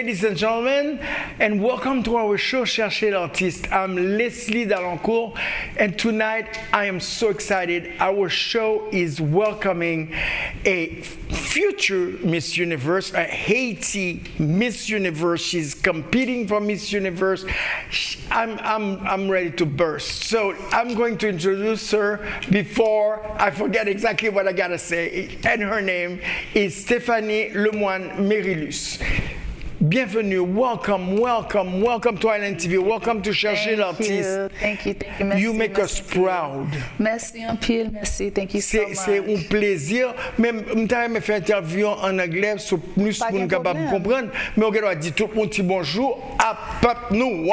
ladies and gentlemen, and welcome to our show, CHERCHER l'Artiste. I'm Leslie Dalencour, and tonight I am so excited. Our show is welcoming a future Miss Universe, a Haiti Miss Universe. She's competing for Miss Universe. I'm ready to burst. So I'm going to introduce her before I forget exactly what I gotta say. And her name is Lemoine Merelus. Bienvenue, welcome to Island TV, welcome to CHERCHER l'Artiste. Thank you, merci. You make us proud. Merci un pile, merci, thank you so much. C'est un plaisir. Même je fais interview en anglais, so plus pour nous capable comprendre. Mais on doit dire tout le monde bonjour à peuple nous.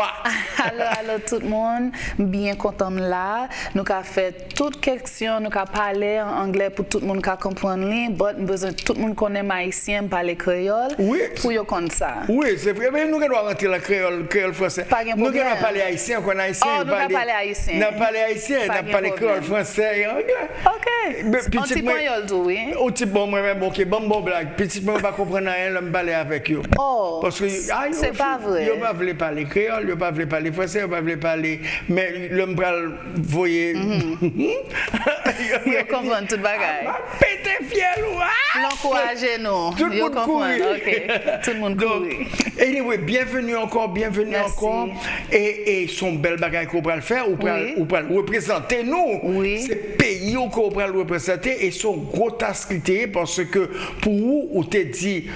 Allô tout le monde, bien content là. Nous avons fait toutes questions, nous avons parlé en anglais pour tout le monde comprendre. Mais besoin tout le monde connaît haïtien parler créole. Oui. Pour yo connaître ça. Oui, c'est vrai. Mais nous devons rentrer la créole français. Nous devons parler haïtien, qu'on haïtien. Oh, nous devons parler haïtien. Nous parler haïtien, nous parler créole français et anglais. OK. Un petit point yol tout, oui. Un petit bon moi même OK, bon blague. Petit moi pas comprendre rien, là me parler avec eux. Oh. Parce que c'est pas vrai. Yo pas veut parler créole, yo pas veut parler français, yo pas veut parler mais l'homme pral voyer. Yo comprend tout bagaille. Pété fiel ou l'encourager nous. Yo comprend. OK. Tout le monde court. Anyway, bienvenue encore. Et son bel bagage qu'on va le faire, ou pour représenter nous. Oui. C'est pays qu'on va le représenter et son gros task parce que pour vous, on t'a dit,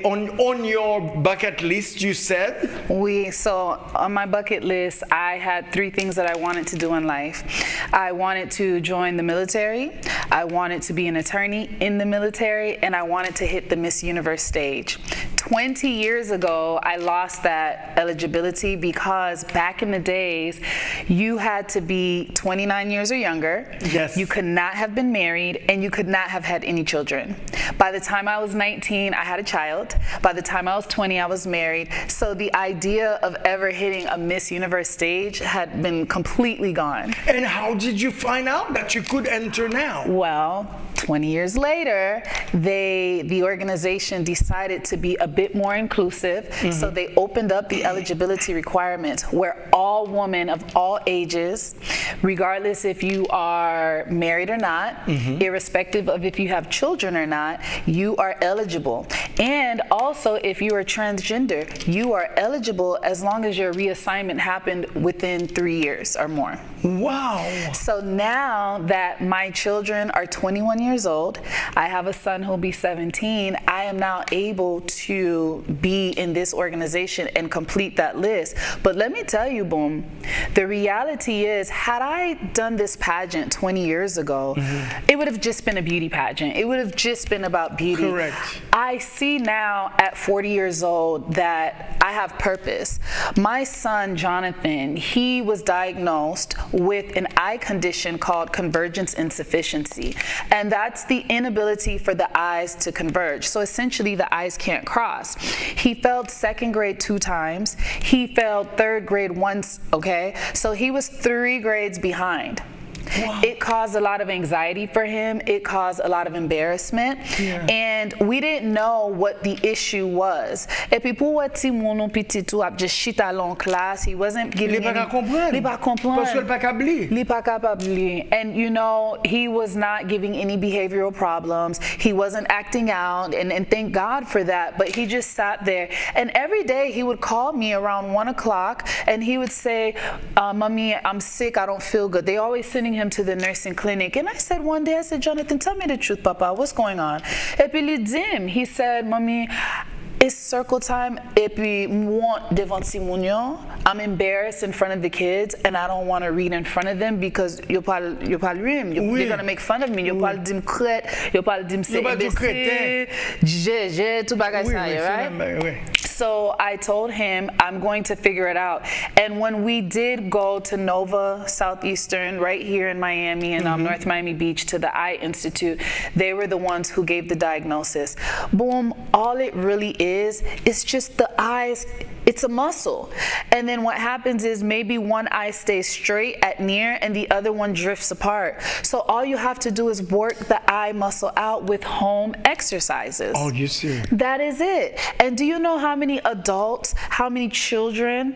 on your bucket list, you said? Oui, so on my bucket list, I had 3 things that I wanted to do in life. I wanted to join the military, I wanted to be an attorney in the military, and I wanted to hit the Miss Universe stage. 20 years ago, I lost that eligibility because back in the days, you had to be 29 years or younger. Yes. You could not have been married, and you could not have had any children. By the time I was 19, I had a child. By the time I was 20, I was married. So the idea of ever hitting a Miss Universe stage had been completely gone. And how did you find out that you could enter now? Well, 20 years later, the organization decided to be a bit more inclusive, so they opened up the eligibility requirements where all women of all ages, regardless if you are married or not, irrespective of if you have children or not, you are eligible. And also, if you are transgender, you are eligible as long as your reassignment happened within 3 years or more. Wow. So now that my children are 21 years old, I have a son who'll be 17, I am now able to be in this organization and complete that list. But let me tell you, Boom, the reality is, had I done this pageant 20 years ago, it would have just been a beauty pageant. It would have just been about beauty. Correct. I see now at 40 years old that I have purpose. My son, Jonathan, he was diagnosed with an eye condition called convergence insufficiency. And that's the inability for the eyes to converge. So essentially the eyes can't cross. He failed 2nd grade 2 times. He failed 3rd grade once, okay? So he was 3 grades behind. Wow. It caused a lot of anxiety for him. It caused a lot of embarrassment. Yeah. And we didn't know what the issue was. Et puis pour ti mon petit tout a just chita long class, he wasn't giving Li pas comprendre. Parce que pas capable. Li pas capable. And you know, he was not giving any behavioral problems. He wasn't acting out, and thank God for that. But he just sat there. And every day he would call me around 1 o'clock and he would say, Mommy, I'm sick, I don't feel good. They always sending him to the nursing clinic. And I said one day, I said, Jonathan, tell me the truth, Papa, what's going on? Et puis il dit, he said, Mommy, it's circle time. Et puis moi devant Simonio, I'm embarrassed in front of the kids, and I don't want to read in front of them because you'll probably they're gonna make fun of me. You'll probably dim crête, you'll probably dim c'est imbécile, j'ai tout bagay ça, right? So I told him I'm going to figure it out. And when we did go to Nova Southeastern, right here in Miami and North Miami Beach, to the Eye Institute, they were the ones who gave the diagnosis. Boom, all it really is, it's just the eyes It's a muscle. And then what happens is maybe one eye stays straight at near and the other one drifts apart. So all you have to do is work the eye muscle out with home exercises. Oh, you see. That is it. And do you know how many adults, how many children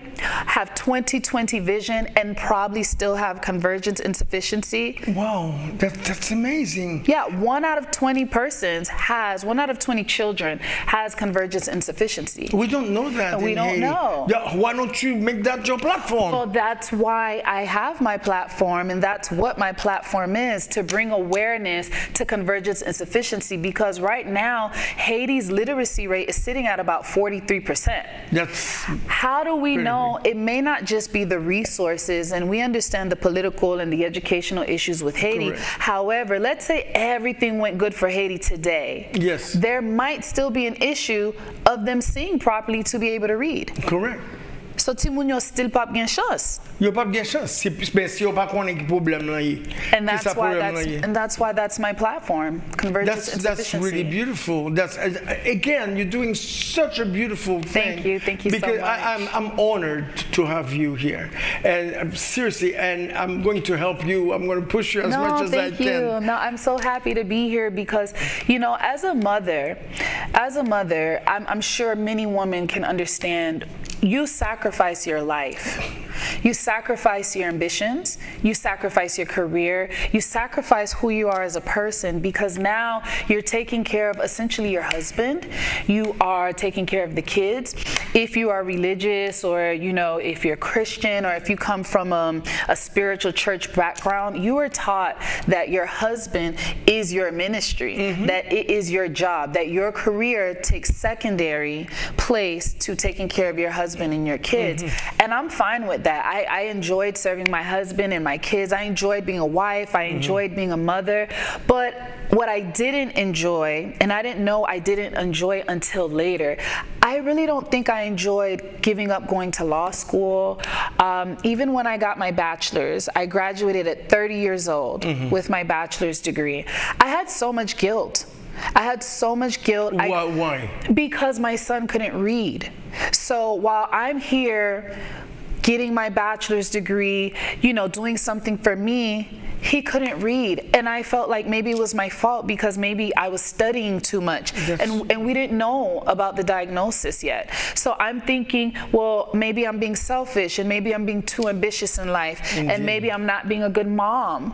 have 20/20 vision and probably still have convergence insufficiency? Wow, that's amazing. Yeah, 1 out of 20 1 out of 20 children has convergence insufficiency. We don't know that. We don't know. Yeah, why don't you make that your platform? Well, that's why I have my platform, and that's what my platform is, to bring awareness to convergence insufficiency, because right now, Haiti's literacy rate is sitting at about 43%. How do we know? It may not just be the resources, and we understand the political and the educational issues with Haiti. Correct. However, let's say everything went good for Haiti today. Yes. There might still be an issue of them seeing properly to be able to read. Correct. So ti moun yo still pas gen chance. Yo pas gen chance. Si yo pas konnen ki problem nan yi. And that's why that's my platform, convergence insufficiency. That's really beautiful. That's again, you're doing such a beautiful thing. Thank you because so much. I'm honored to have you here, and seriously, and I'm going to help you. I'm going to push you as much as I can. No, I'm so happy to be here because, you know, as a mother, I'm sure many women can understand. You sacrifice your life. You sacrifice your ambitions. You sacrifice your career. You sacrifice who you are as a person, because now you're taking care of essentially your husband. You are taking care of the kids. If you are religious, or, you know, if you're Christian, or if you come from a spiritual church background, you are taught that your husband is your ministry, that it is your job, that your career takes secondary place to taking care of your husband and your kids. And I'm fine with that. I enjoyed serving my husband and my kids. I enjoyed being a wife. I enjoyed being a mother. But what I didn't enjoy, and I didn't know I didn't enjoy until later, I really don't think I enjoyed giving up going to law school. Even when I got my bachelor's, I graduated at 30 years old with my bachelor's degree. I had so much guilt. Why? Because my son couldn't read. So while I'm here getting my bachelor's degree, you know, doing something for me, he couldn't read. And I felt like maybe it was my fault because maybe I was studying too much. And we didn't know about the diagnosis yet. So I'm thinking, well, maybe I'm being selfish, and maybe I'm being too ambitious in life. Indeed. And maybe I'm not being a good mom.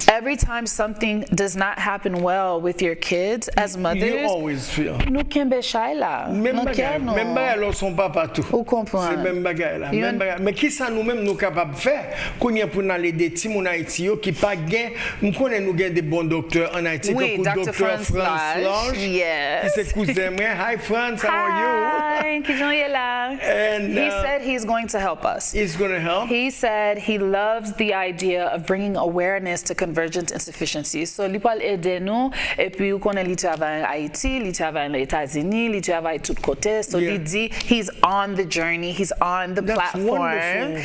Every time something does not happen well with your kids as mothers, you always feel. Nou kembe chay la. Même bagay lò son papa tout. Ou kompren. C'est même bagay la. Même bagay. Mais qui ça nous-mêmes nous capable faire konye pour aller des petits moun Haïti yo qui pas gen, nous connaît nous gen des bons docteurs en Haïti comme Dr. France Lange. Yes. Qui c'est cousin moi. Hi France, how are you? Hi, Kijon Yela. And he said he's going to help us. He's going to help? He said he loves the idea of bringing awareness to convergence insufficiency. So li pal ede nou, et puis ou konen li travay en Haiti, li travay en États-Unis, li travay tout kote. So li di, he's on the journey, he's on the platform. Wonderful.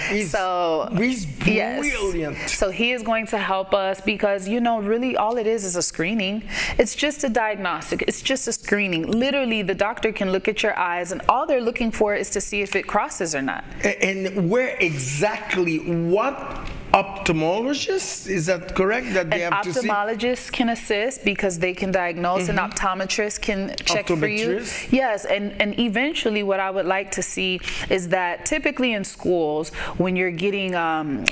He's brilliant. Yes. So he is going to help us because, you know, really all it is a screening. It's just a diagnostic. It's just a screening. Literally, the doctor can look at your eyes and all they're looking for is to see if it crosses or not. And where exactly, what ophthalmologist, is that correct? That they have to see? An ophthalmologist can assist because they can diagnose. An optometrist can check for you. Yes, and eventually what I would like to see is that typically in schools, when you're getting,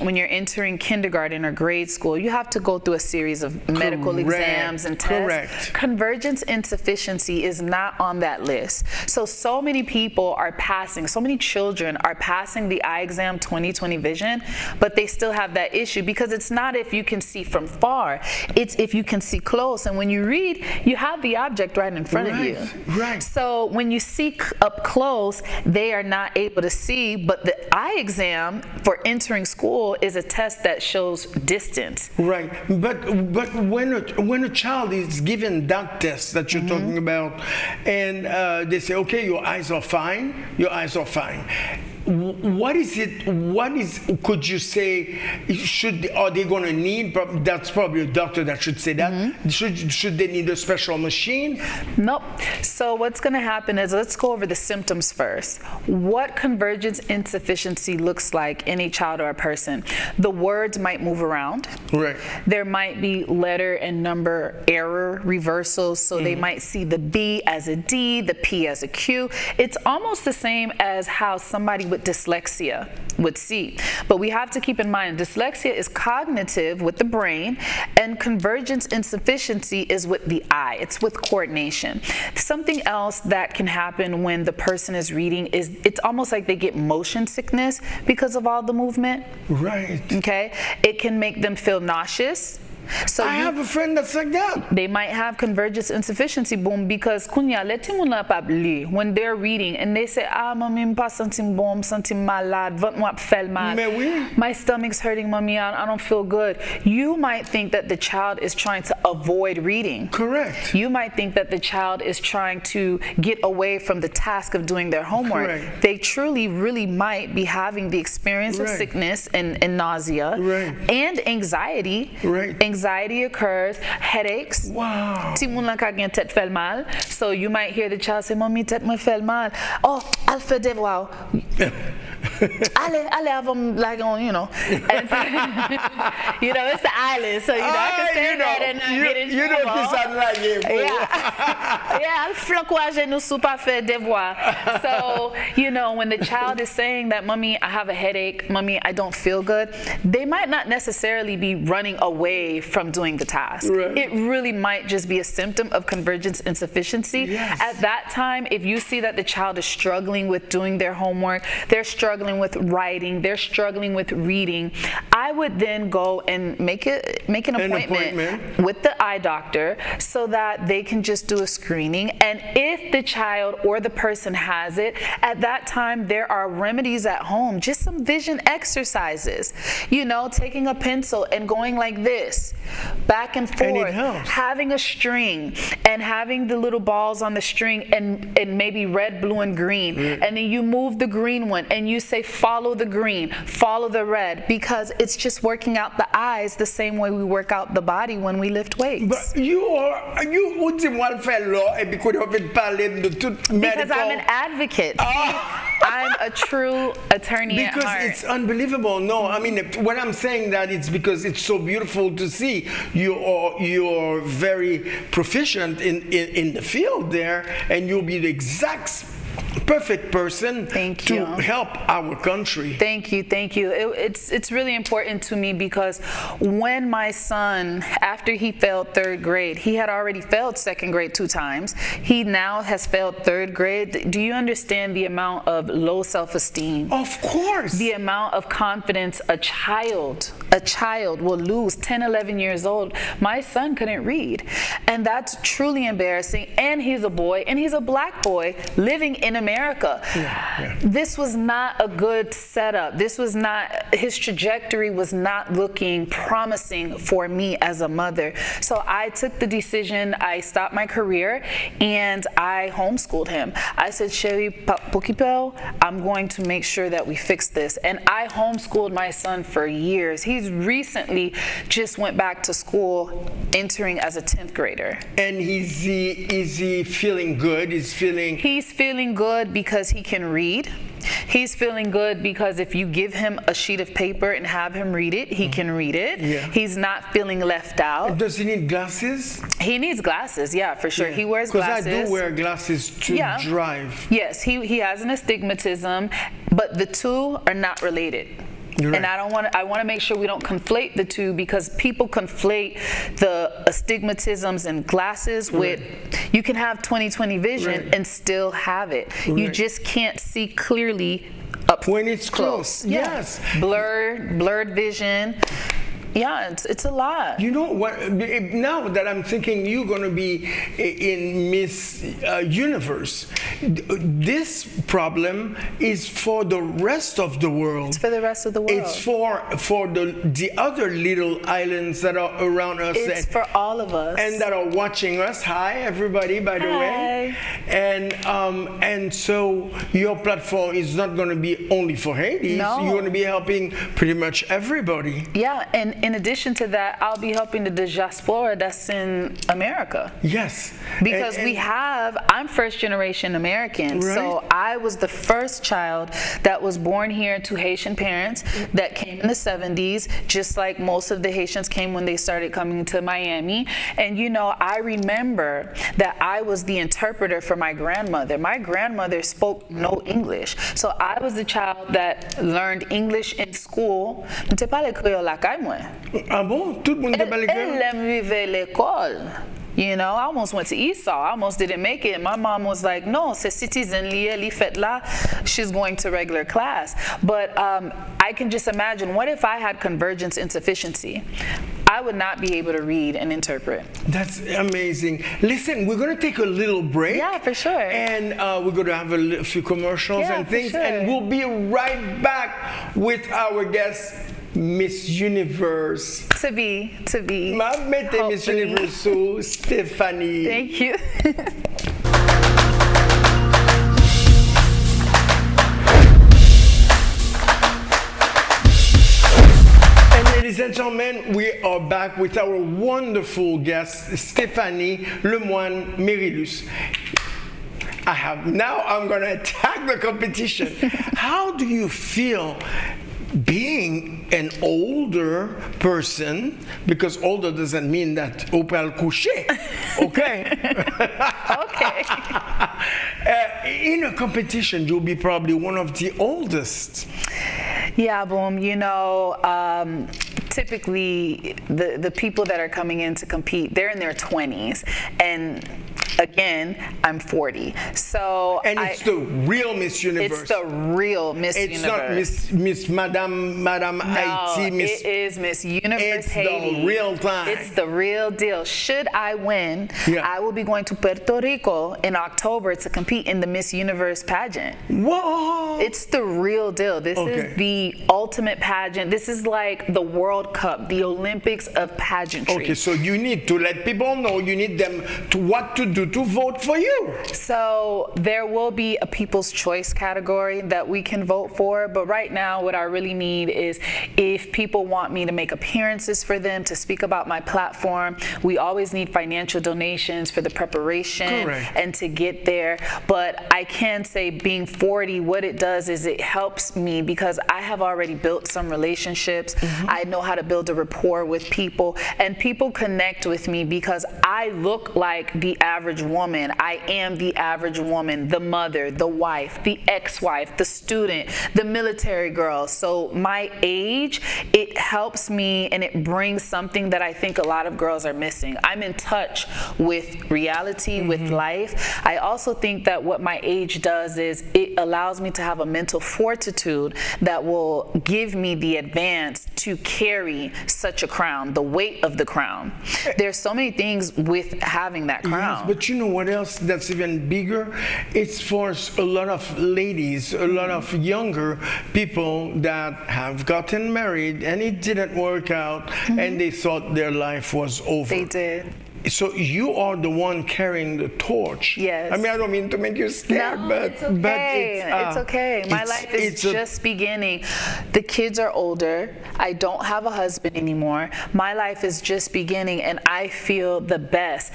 when you're entering kindergarten or grade school, you have to go through a series of medical exams and tests. Correct. Convergence insufficiency is not on that list. So many people are passing, so many children are passing the eye exam 20/20 vision, but they still have that issue because it's not if you can see from far, it's if you can see close. And when you read, you have the object right in front of you. Right. So when you see up close, they are not able to see, but the eye exam for entering school is a test that shows distance. Right. But when a child is given that test that you're talking about, and they say, okay, your eyes are fine, what is it? Could you say? Are they going to need? That's probably a doctor that should say that. Should they need a special machine? Nope. So what's going to happen is, let's go over the symptoms first. What convergence insufficiency looks like in a child or a person. The words might move around. Right. There might be letter and number error reversals. So they might see the B as a D, the P as a Q. It's almost the same as how somebody with dyslexia would see. But we have to keep in mind, dyslexia is cognitive with the brain, and convergence insufficiency is with the eye. It's with coordination. Something else that can happen when the person is reading is it's almost like they get motion sickness because of all the movement. Right. Okay? It can make them feel nauseous. So I have a friend that's like that. They might have convergence insufficiency, boom, because kunya leti moun la pa bli when they're reading and they say, mami m'pa sentim bon, sentim malade, vant mwap fel mal. Mais oui. My stomach's hurting, mommy, I don't feel good. You might think that the child is trying to avoid reading. Correct. You might think that the child is trying to get away from the task of doing their homework. Correct. They truly, really might be having the experience of sickness and nausea and anxiety. Right. Anxiety occurs, headaches. Wow. Ti moun lan ka gen tèt fel mal. So you might hear the child say, "Mommy, tèt mwen fel mal." Oh, I'll fè devoir. Allez, avam like on, you know. And, you know, it's the eyelid, so you know I can say that and not get in trouble. You know this sound like it. Yeah, I'll flunk wa genou sou pa fè devoir. So, you know, when the child is saying that, "Mommy, I have a headache, Mommy, I don't feel good," they might not necessarily be running away from doing the task. Right. It really might just be a symptom of convergence insufficiency. Yes. At that time, if you see that the child is struggling with doing their homework, they're struggling with writing, they're struggling with reading, I would then go and make an appointment with the eye doctor so that they can just do a screening. And if the child or the person has it, at that time there are remedies at home, just some vision exercises. You know, taking a pencil and going like this, back and forth, having a string and having the little balls on the string and maybe red, blue, and green. And then you move the green one and you say, follow the green, follow the red, because it's just working out the eyes the same way we work out the body when we lift weights. But you dis-moi faire là et puis qu'on a fait parler de tout medical. Because I'm an advocate. I'm a true attorney at heart. Because it's unbelievable. No, I mean, when I'm saying that, it's because it's so beautiful to see. You're very proficient in the field there, and you'll be the exact perfect person to help our country. Thank you. It's really important to me because when my son, after he failed third grade, he had already failed second grade 2 times. He now has failed third grade. Do you understand the amount of low self-esteem? Of course. The amount of confidence a child will lose, 10, 11 years old. My son couldn't read. And that's truly embarrassing. And he's a boy, and he's a black boy living in America. This was not a good setup. His trajectory was not looking promising for me as a mother. So I took the decision, I stopped my career, and I homeschooled him. I said, Sherry Pokipel, I'm going to make sure that we fix this. And I homeschooled my son for years. He's recently just went back to school, entering as a 10th grader. And is he feeling good? He's feeling good because he can read. He's feeling good because if you give him a sheet of paper and have him read it, he can read it. He's not feeling left out. Does he need glasses? He needs glasses, yeah, for sure. He wears glasses. Because I do wear glasses to drive. Yes, he has an astigmatism, but the two are not related. Right. And I want to make sure we don't conflate the two, because people conflate the astigmatisms and glasses with, you can have 20/20 vision and still have it. You just can't see clearly up when it's close. Yes. Blurred vision. Yeah, it's a lot. You know what? Now that I'm thinking you're going to be in Miss Universe, this problem is for the rest of the world. It's for the rest of the world. It's for the other little islands that are around us. It's for all of us. And that are watching us. Hi, everybody, by the way. And so your platform is not going to be only for Haiti. No. You're going to be helping pretty much everybody. Yeah, and in addition to that, I'll be helping the diaspora that's in America. Yes. Because I'm first generation American. Right. So I was the first child that was born here to Haitian parents that came in the 70s, just like most of the Haitians came when they started coming to Miami. And you know, I remember that I was the interpreter for my grandmother. My grandmother spoke no English. So I was the child that learned English in school. Ah bon? Tout le monde est pas l'école? Elle aime vivre l'école. You know, I almost went to Esau. I almost didn't make it. My mom was like, no, c'est citizen li fait là. She's going to regular class. But I can just imagine, what if I had convergence insufficiency? I would not be able to read and interpret. That's amazing. Listen, we're going to take a little break. Yeah, for sure. And we're going to have a few commercials and things. Sure. And we'll be right back with our guest, Miss Universe. To be. Ma mette Miss Universe, Stéphanie. Thank you. Ladies and gentlemen, we are back with our wonderful guest, Stéphanie Lemoine Merelus. I'm going to attack the competition. How do you feel being an older person? Because older doesn't mean that au pral coucher, okay? Okay. In a competition, you'll be probably one of the oldest. Yeah, boom. You know, typically the people that are coming in to compete, they're in their 20s, and again, I'm 40. So it's the real Miss Universe. It's the real Miss Universe. It's not Miss Madame Haiti. It is Miss Universe Haiti. It's the real time. It's the real deal. Should I win, I will be going to Puerto Rico in October to compete in the Miss Universe pageant. Whoa! It's the real deal. This is the ultimate pageant. This is like the World Cup, the Olympics of pageantry. Okay, so you need to let people know, you need them to what to do to vote for you. So there will be a People's Choice category that we can vote for, but right now what I really need is if people want me to make appearances for them, to speak about my platform, we always need financial donations for the preparation and to get there. But I can say being 40, what it does is it helps me because I have already built some relationships. I know how to build a rapport with people, and people connect with me because I look like the average woman. I am the average woman, the mother, the wife, the ex-wife, the student, the military girl. So my age, it helps me and it brings something that I think a lot of girls are missing. I'm in touch with reality, with life. I also think that what my age does is it allows me to have a mental fortitude that will give me the advance to carry such a crown, the weight of the crown. There's so many things with having that crown. Yes, but you know what else that's even bigger? It's for a lot of ladies, a lot of younger people that have gotten married and it didn't work out and they thought their life was over. They did. So you are the one carrying the torch. Yes. I mean, I don't mean to make you scared, no, but it's okay. It's okay. My life is just beginning. The kids are older. I don't have a husband anymore. My life is just beginning, and I feel the best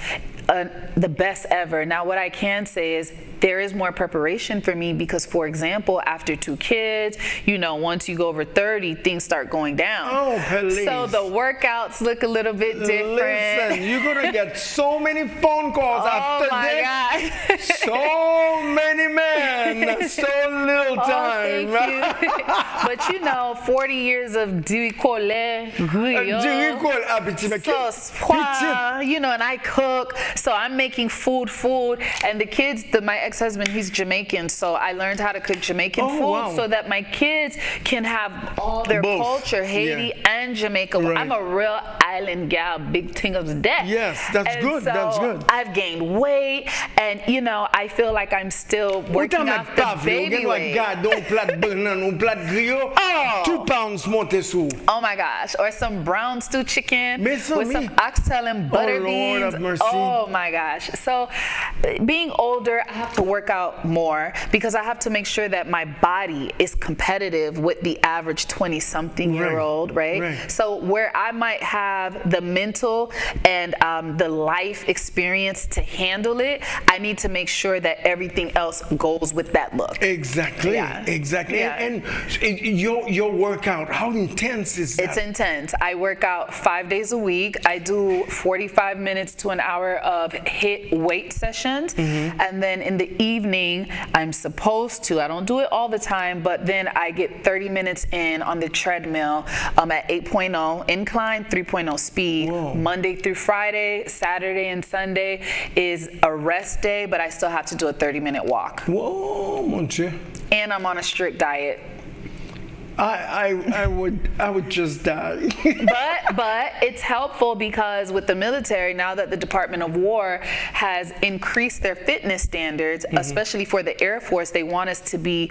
ever. Now, what I can say is there is more preparation for me because, for example, after 2 kids, you know, once you go over 30, things start going down. Oh, please. So the workouts look a little bit different. Listen, you're going to get so many phone calls after this. God. So many men, so little time. Thank you. But you know, 40 years of Diricolé, sauce pois, you know, and I cook, so I'm making food, and the kids, my ex-husband, he's Jamaican, so I learned how to cook Jamaican food so that my kids can have all their culture, Haiti and Jamaica. Right. I'm a real island gal, big thing of the day. Yes, that's good. So that's good. I've gained weight, and you know, I feel like I'm still working off the baby weight. Oh my gosh, or some brown stew chicken with some oxtail and butter beans. Oh my gosh. So being older, I have to work out more because I have to make sure that my body is competitive with the average 20-something-year-old, right? So where I might have the mental and the life experience to handle it, I need to make sure that everything else goes with that look. Exactly. Yeah. And your workout, how intense is that? It's intense. I work out 5 days a week. I do 45 minutes to an hour of HIIT weight sessions. And then in the evening, I'm supposed to, I don't do it all the time, but then I get 30 minutes in on the treadmill at 8.0 incline, 3.0 speed. Monday through Friday, Saturday and Sunday is a rest day, but I still have to do a 30-minute walk. Whoa, mon Dieu. And I'm on a strict diet. I would just die. but it's helpful because with the military, now that the Department of War has increased their fitness standards, especially for the Air Force, they want us to be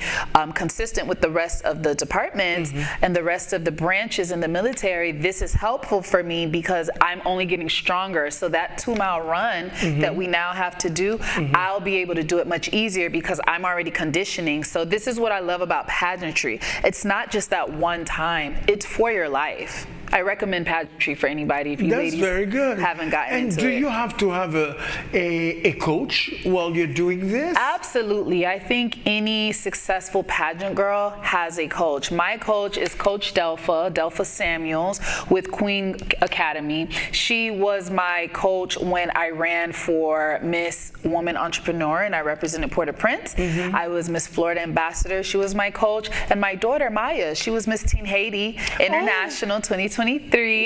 consistent with the rest of the departments and the rest of the branches in the military. This is helpful for me because I'm only getting stronger. So that 2-mile run that we now have to do, I'll be able to do it much easier because I'm already conditioning. So this is what I love about pageantry. It's not just that one time, it's for your life. I recommend pageantry for anybody if you ladies haven't gotten into it. And do you have to have a coach while you're doing this? Absolutely. I think any successful pageant girl has a coach. My coach is Coach Delpha Samuels with Queen Academy. She was my coach when I ran for Miss Woman Entrepreneur and I represented Port-au-Prince. I was Miss Florida Ambassador. She was my coach. And my daughter, Maya, she was Miss Teen Haiti International 2023.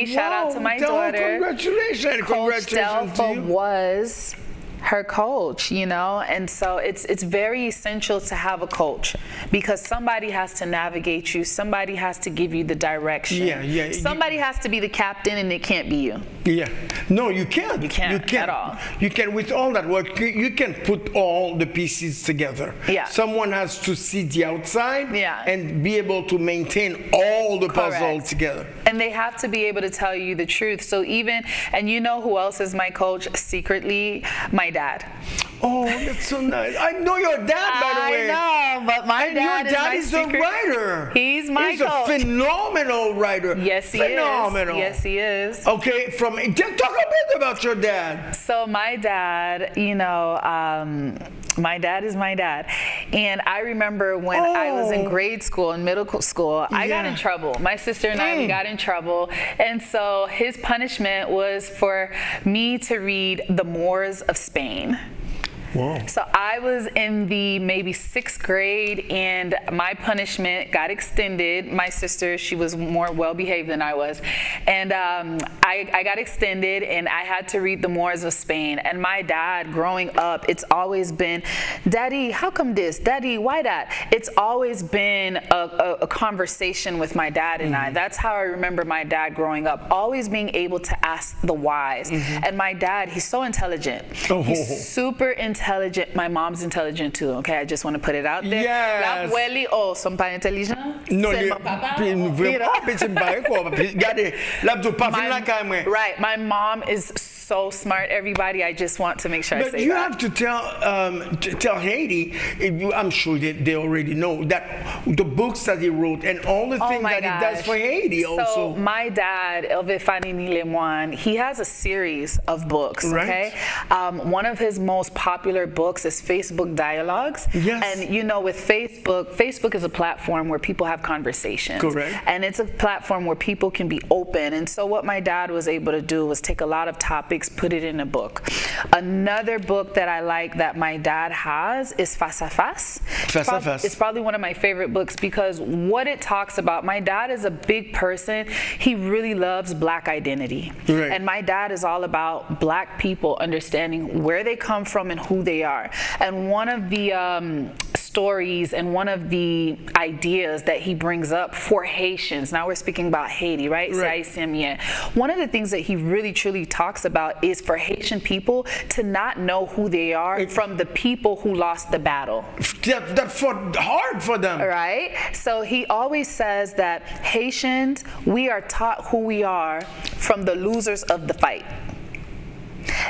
Shout out to my daughter. Congratulations. Coach Delpha was her coach, you know, and so it's very essential to have a coach because somebody has to navigate you, somebody has to give you the direction. Somebody has to be the captain and it can't be you. No, you can't. You can't at all. You can, with all that work, you can put all the pieces together. Someone has to see the outside and be able to maintain all the puzzle together. And they have to be able to tell you the truth. So even, and you know who else is my coach secretly? My dad. Oh, that's so nice. I know your dad, by the way. I know, but my dad is a writer. He's my coach. He's a phenomenal writer. Yes, he is. Yes, he is. Okay, talk a bit about your dad. So my dad, you know, my dad is my dad. And I remember when I was in grade school and middle school, I got in trouble. My sister and I, we got in trouble. And so his punishment was for me to read The Moors of Spain. So I was in the maybe 6th grade and my punishment got extended. My sister, she was more well-behaved than I was. And I got extended and I had to read The Moors of Spain. And my dad, growing up, it's always been, Daddy, how come this? Daddy, why that? It's always been a conversation with my dad and I. That's how I remember my dad growing up, always being able to ask the whys. And my dad, he's so intelligent. He's super intelligent. My mom's intelligent too, okay? I just want to put it out there. Yes. La abueli, sont pas intelligents. No, right, my mom is so smart, everybody. I just want to make sure I say that. But you have to tell Haiti, I'm sure they already know, that the books that he wrote and all the things that he does for Haiti also. So my dad, Lemoine, he has a series of books, okay? One of his most popular books is Facebook Dialogues. And you know, with Facebook is a platform where people have conversations. And it's a platform where people can be open. And so what my dad was able to do was take a lot of topics topics, put it in a book. Another book that I like that my dad has is Face à Face. Face à Face. It's probably one of my favorite books because what it talks about, my dad is a big person. He really loves Black identity. Right. And my dad is all about Black people understanding where they come from and who they are. And one of the stories and one of the ideas that he brings up for Haitians, now we're speaking about Haiti, right? One of the things that he really truly talks about is for Haitian people to not know who they are from the people who lost the battle. That's hard for them. Right? So he always says that Haitians, we are taught who we are from the losers of the fight.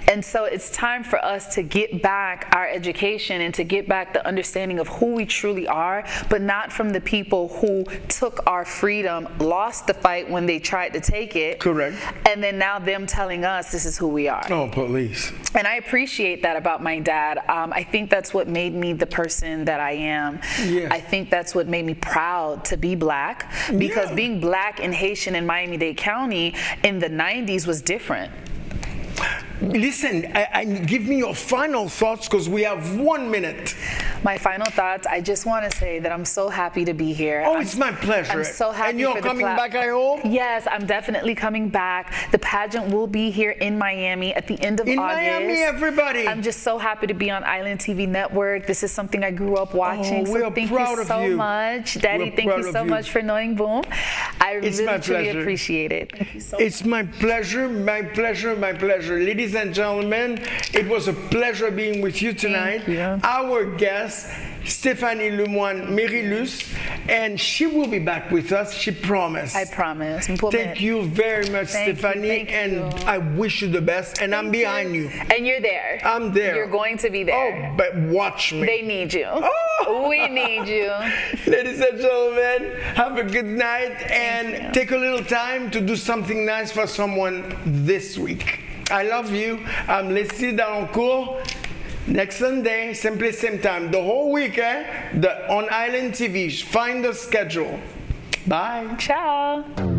And so it's time for us to get back our education and to get back the understanding of who we truly are, but not from the people who took our freedom, lost the fight when they tried to take it. Correct. And then now them telling us this is who we are. Oh, police. And I appreciate that about my dad. I think that's what made me the person that I am. Yeah. I think that's what made me proud to be Black, because being Black and Haitian in Miami-Dade County in the 90s was different. Listen, give me your final thoughts because we have 1 minute. My final thoughts, I just want to say that I'm so happy to be here. Oh, it's my pleasure. I'm so happy. And you're coming back, I hope? Yes, I'm definitely coming back. The pageant will be here in Miami at the end of August. In Miami, everybody. I'm just so happy to be on Island TV Network. This is something I grew up watching. Oh, we so are thank proud you of so you. much. Daddy, thank you so much for knowing Boom. I really truly appreciate it. Thank you so much. It's my pleasure, my pleasure, my pleasure. Ladies and gentlemen, it was a pleasure being with you tonight. Thank you. Our guest, Stephanie Lemoine Merelus, and she will be back with us, she promised. I promise. Thank you very much, Stephanie, and I wish you the best, and I'm behind you. And you're there. I'm there. You're going to be there. Oh, but watch me. They need you. Oh. We need you. Ladies and gentlemen, have a good night, and take a little time to do something nice for someone this week. I love you. I'm Leslie Dalencour. Next Sunday, simply same time. The whole week, on Island TV. Find the schedule. Bye. Ciao.